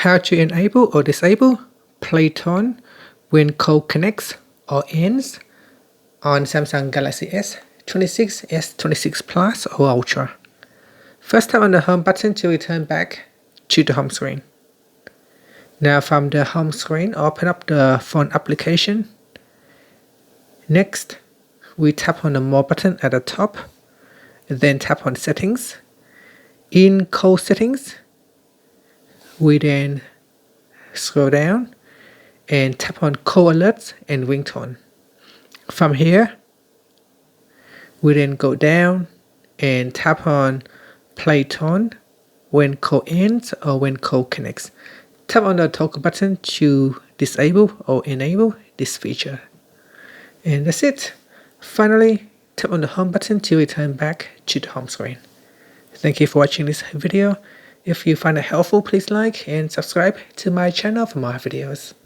How to enable or disable play tone when call connects or ends on Samsung Galaxy S26, S26 Plus or Ultra. First, tap on the home button to return back to the home screen. Now from the home screen, open up the phone application. Next, we tap on the More button at the top, and then tap on Settings. In Call Settings, we then scroll down and tap on Call Alerts and Ringtone. From here, we then go down and tap on Play Tone when call ends or when call connects. Tap on the toggle button to disable or enable this feature. And that's it. Finally, tap on the home button to return back to the home screen. Thank you for watching this video. If you find it helpful, please like and subscribe to my channel for more videos.